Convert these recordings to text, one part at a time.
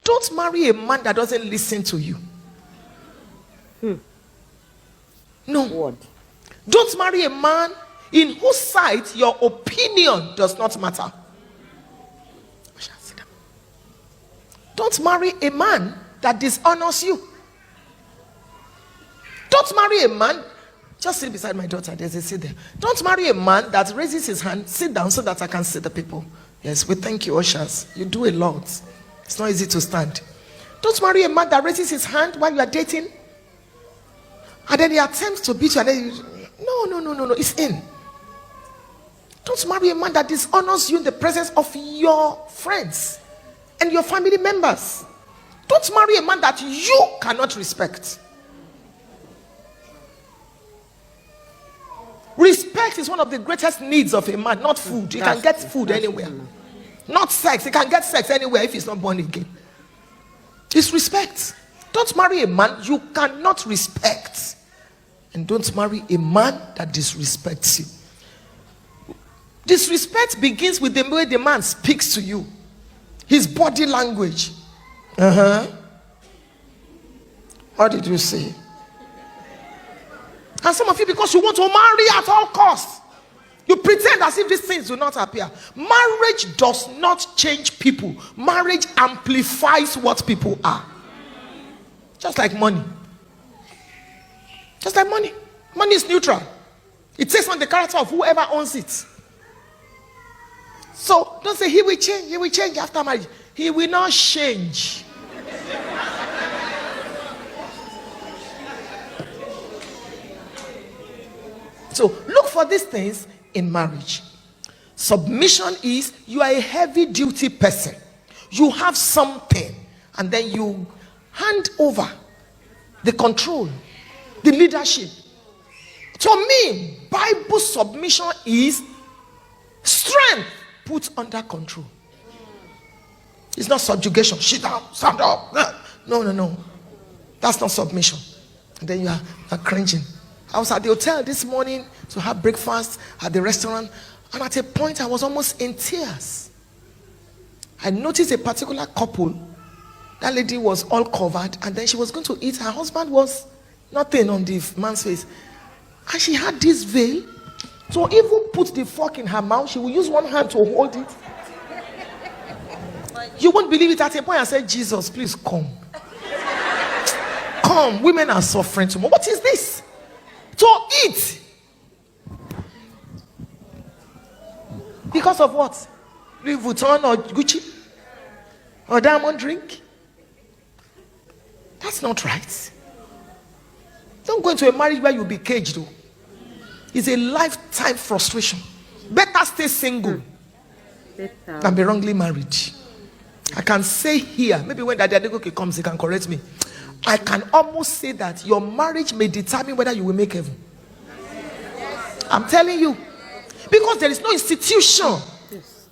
Don't marry a man that doesn't listen to you. No. What? Don't marry a man in whose sight your opinion does not matter. Don't marry a man that dishonors you. Don't marry a man. Just sit beside my daughter. There's a seat there. Don't marry a man that raises his hand. Sit down so that I can see the people. Yes, we thank you, ushers. You do a lot. It's not easy to stand. Don't marry a man that raises his hand while you are dating. And then he attempts to beat you. And then you, no. It's in. Don't marry a man that dishonors you in the presence of your friends and your family members. Don't marry a man that you cannot respect. Respect is one of the greatest needs of a man, not food. You can get food anywhere. Not sex. You can get sex anywhere if he's not born again. It's respect. Don't marry a man you cannot respect. And don't marry a man that disrespects you. Disrespect begins with the way the man speaks to you. His body language. What did you say? And some of you, because you want to marry at all costs, you pretend as if these things do not appear. Marriage does not change people. Marriage amplifies what people are. Just like money. Just like money. Money is neutral. It takes on the character of whoever owns it. So don't say he will change. He will change after marriage. He will not change. So look for these things in marriage. Submission is you are a heavy duty person. You have something and then you hand over the control, the leadership. To me, Bible submission is strength put under control. It's not subjugation. Sit down, stand up. No. That's not submission. And then you are cringing. I was at the hotel this morning to have breakfast at the restaurant, and at a point I was almost in tears. I noticed a particular couple. That lady was all covered, and then she was going to eat. Her husband was nothing on the man's face, and she had this veil. So even put the fork in her mouth, she will use one hand to hold it. You won't believe it. At a point I said, Jesus, please come. Come, women are suffering too much. What is this? To eat. Because of what? Louis Vuitton or Gucci? Or diamond drink? That's not right. Don't go into a marriage where you'll be caged though. It's a lifetime frustration. Better stay single than be wrongly married. I can say here, maybe when Daddy Adejumo comes, he can correct me. I can almost say that your marriage may determine whether you will make heaven. I'm telling you. Because there is no institution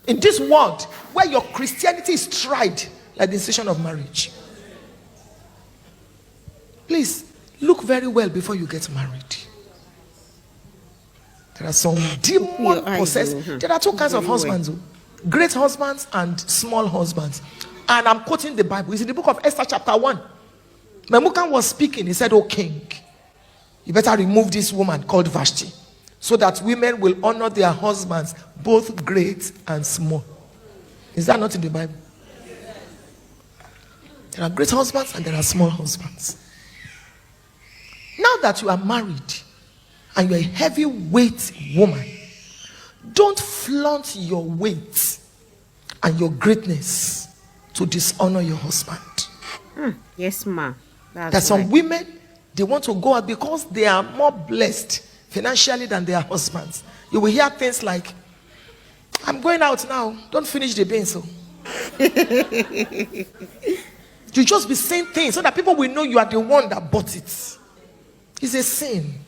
in this world where your Christianity is tried like the institution of marriage. Please, look very well before you get married. There are some demon possessed. There are two kinds of husbands. Great husbands and small husbands. And I'm quoting the Bible. It's in the book of Esther chapter 1. Memucan was speaking. He said, "O king, you better remove this woman called Vashti, so that women will honor their husbands, both great and small." Is that not in the Bible? There are great husbands and there are small husbands. Now that you are married and you're a heavyweight woman, don't flaunt your weight and your greatness to dishonor your husband. Yes, ma. There's some women, they want to go out because they are more blessed financially than their husbands. You will hear things like, "I'm going out now, don't finish the beans." So you just be saying things so that people will know you are the one that bought it. It's a sin.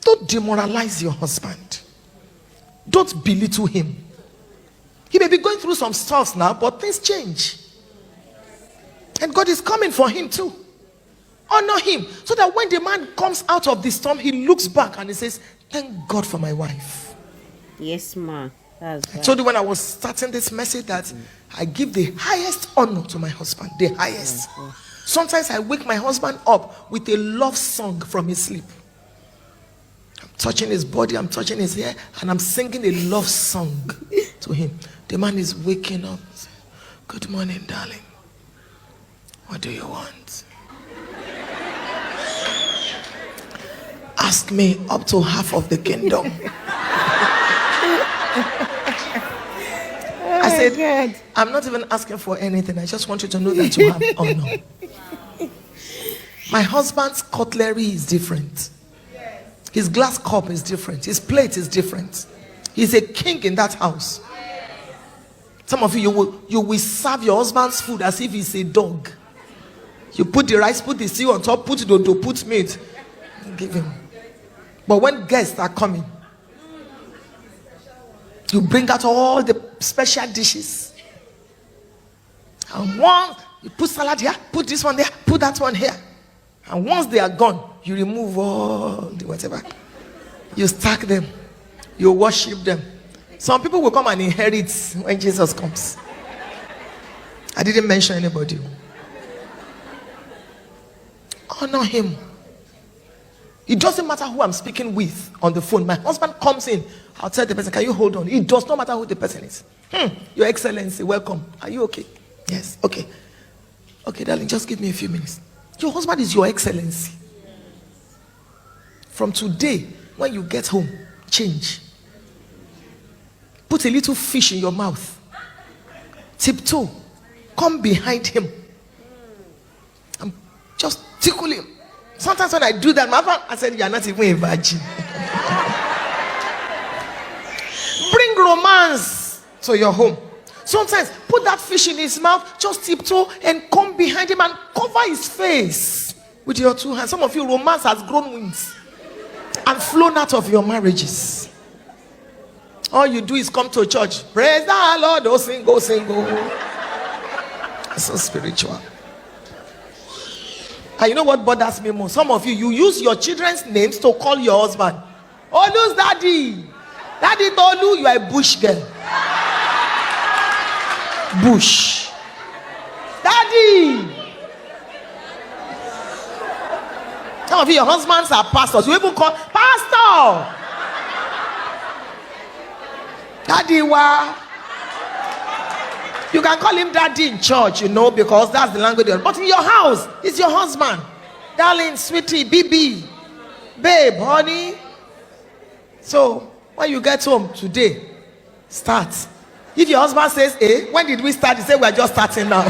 Don't demoralize your husband. Don't belittle him. He may be going through some stuff now, but things change. And God is coming for him too. Honor him so that when the man comes out of the storm, he looks back and he says, "Thank God for my wife." Yes, ma. That's I told you when I was starting this message that I give the highest honor to my husband, the highest. Sometimes I wake my husband up with a love song from his sleep. I'm touching his body, I'm touching his hair, and I'm singing a love song to him. The man is waking up. Good morning, darling. What do you want? Ask me up to half of the kingdom. I said, I'm not even asking for anything. I just want you to know that you have honor. My husband's cutlery is different. His glass cup is different. His plate is different. He's a king in that house. Some of you will serve your husband's food as if he's a dog. You put the rice, put the stew on top, put dodo, put meat, give him. But when guests are coming, you bring out all the special dishes. And once you put salad here, put this one there, put that one here. And once they are gone, you remove all the whatever. You stack them. You worship them. Some people will come and inherit when Jesus comes. I didn't mention anybody. Honor him. It doesn't matter who I'm speaking with on the phone. My husband comes in. I'll tell the person, can you hold on? It does not matter who the person is. Your Excellency, welcome. Are you okay? Yes, okay. Okay, darling, just give me a few minutes. Your husband is your Excellency. From today, when you get home, change. Put a little fish in your mouth. Tiptoe. Come behind him. And just tickle him. Sometimes when I do that, my husband, I said, you're not even a virgin. Bring romance to your home. Sometimes put that fish in his mouth, just tiptoe and come behind him and cover his face with your two hands. Some of you, romance has grown wings and flown out of your marriages. All you do is come to church. Praise the Lord. Oh, sing, go, sing, go. It's so spiritual. And you know what bothers me most? Some of you, you use your children's names to call your husband. Olu's daddy. Daddy Tolu, you are a bush girl. Bush. Daddy. Some of you, your husbands are pastors. You even call pastor. Daddy, wa. You can call him daddy in church, because that's the language. But in your house, it's your husband. Darling, sweetie, BB, babe, honey. So, when you get home today, start. If your husband says, when did we start? He said, we're just starting now.